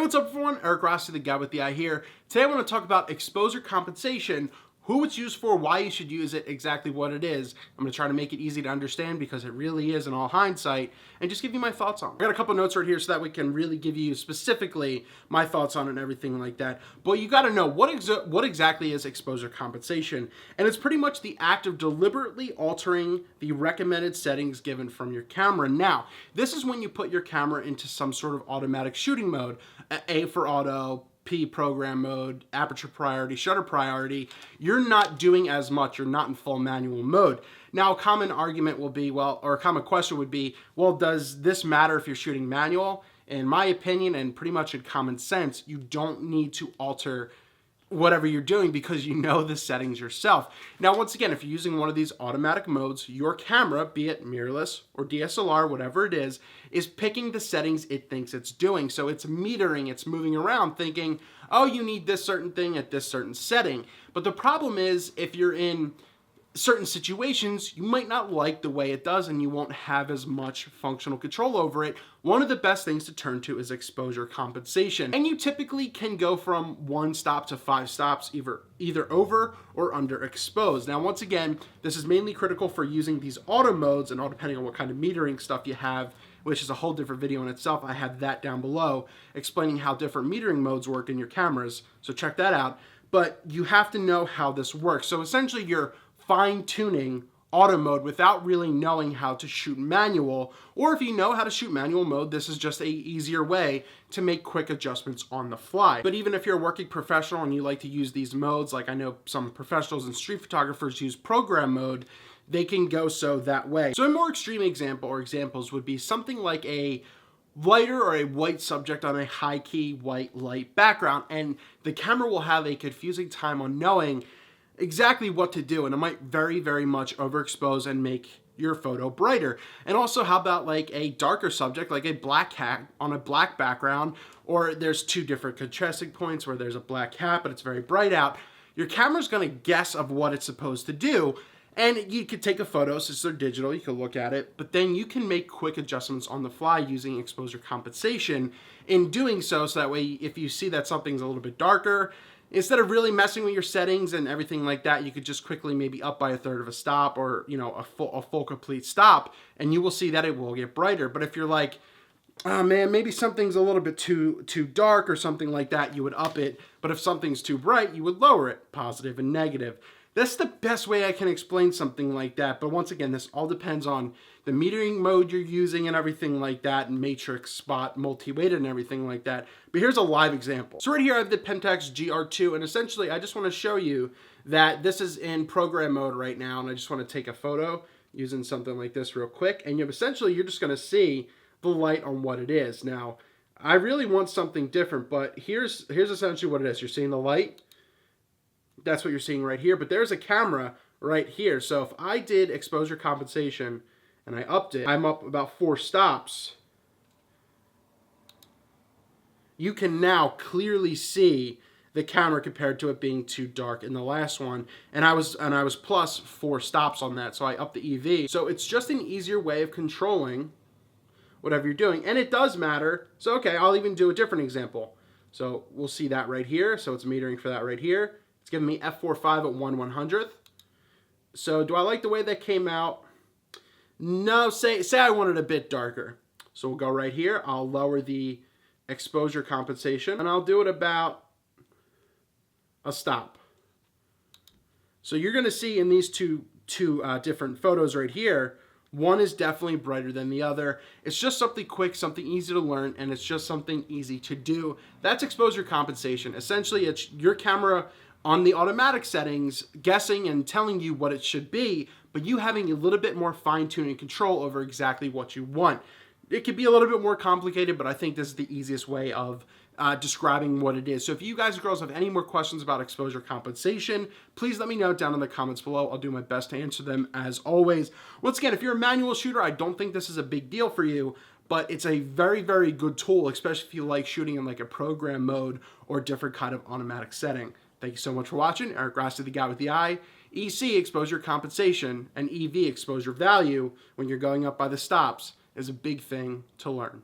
what's up everyone? Eric Rossi, the guy with the eye here. Today I want to talk about exposure compensation, who it's used for, why you should use it, exactly what it is. I'm going to try to make it easy to understand because it really is in all hindsight, and just give you my thoughts on it. I got a couple notes right here so that we can really give you specifically my thoughts on it and everything like that. But you got to know what exactly is exposure compensation, and it's pretty much the act of deliberately altering the recommended settings given from your camera. Now, this is when you put your camera into some sort of automatic shooting mode, A for auto, P program mode, aperture priority, shutter priority. You're not doing as much. You're not in full manual mode. Now, a common argument will be, or a common question would be, well, does this matter if you're shooting manual? In my opinion, and pretty much in common sense, you don't need to alter whatever you're doing because you know the settings yourself. Now, once again, if you're using one of these automatic modes, your camera, be it mirrorless or DSLR, whatever it is picking the settings it thinks it's doing. So it's metering, it's moving around thinking, oh, you need this certain thing at this certain setting. But the problem is if you're in certain situations, you might not like the way it does and you won't have as much functional control over it. One of the best things to turn to is exposure compensation. And you typically can go from 1 stop to 5 stops, either over or under exposed. Now, once again, this is mainly critical for using these auto modes, and all depending on what kind of metering stuff you have, which is a whole different video in itself. I have that down below explaining how different metering modes work in your cameras. So check that out. But you have to know how this works. So essentially you're fine-tuning auto mode without really knowing how to shoot manual, or if you know how to shoot manual mode, this is just a easier way to make quick adjustments on the fly. But even if you're a working professional and you like to use these modes, like I know some professionals and street photographers use program mode, they can go so that way. So a more extreme example or examples would be something like a lighter or a white subject on a high-key white light background, and the camera will have a confusing time on knowing exactly what to do, and it might very, very much overexpose and make your photo brighter. And also, how about like a darker subject, like a black hat on a black background, or there's 2 different contrasting points where there's a black hat, but it's very bright out. Your camera's gonna guess of what it's supposed to do, and you could take a photo, since they're digital, you can look at it, but then you can make quick adjustments on the fly using exposure compensation in doing so that way, if you see that something's a little bit darker, instead of really messing with your settings and everything like that, you could just quickly maybe up by 1/3 of a stop, or a full complete stop, and you will see that it will get brighter. But if you're like, oh man, maybe something's a little bit too dark or something like that, you would up it. But if something's too bright, you would lower it, positive and negative. That's the best way I can explain something like that. But once again, this all depends on the metering mode you're using and everything like that, and matrix, spot, multi-weighted and everything like that. But here's a live example. So right here I have the Pentax GR2, and essentially I just want to show you that this is in program mode right now, and I just want to take a photo using something like this real quick, and you're just going to see the light on what it is. Now, I really want something different, but here's essentially what it is. You're seeing the light. That's what you're seeing right here, but there's a camera right here. So if I did exposure compensation and I upped it, I'm up about 4 stops. You can now clearly see the camera compared to it being too dark in the last one. And I was plus 4 stops on that, so I upped the EV. So it's just an easier way of controlling whatever you're doing. And it does matter. So okay, I'll even do a different example. So we'll see that right here. So it's metering for that right here. It's giving me f4.5 at 1/100th. So do I like the way that came out? No, say I want it a bit darker. So we'll go right here. I'll lower the exposure compensation, and I'll do it about a stop. So you're going to see in these two different photos right here, one is definitely brighter than the other. It's just something quick, something easy to learn, and it's just something easy to do. That's exposure compensation. Essentially, it's your camera on the automatic settings guessing and telling you what it should be, but you having a little bit more fine-tuning control over exactly what you want. It could be a little bit more complicated, but I think this is the easiest way of describing what it is. So if you guys and girls have any more questions about exposure compensation, please let me know down in the comments below. I'll do my best to answer them as always. Once again, if you're a manual shooter, I don't think this is a big deal for you, but it's a very, very good tool, especially if you like shooting in like a program mode or different kind of automatic setting. Thank you so much for watching. Eric Rossi, the guy with the eye. EC, exposure compensation, and EV, exposure value, when you're going up by the stops, is a big thing to learn.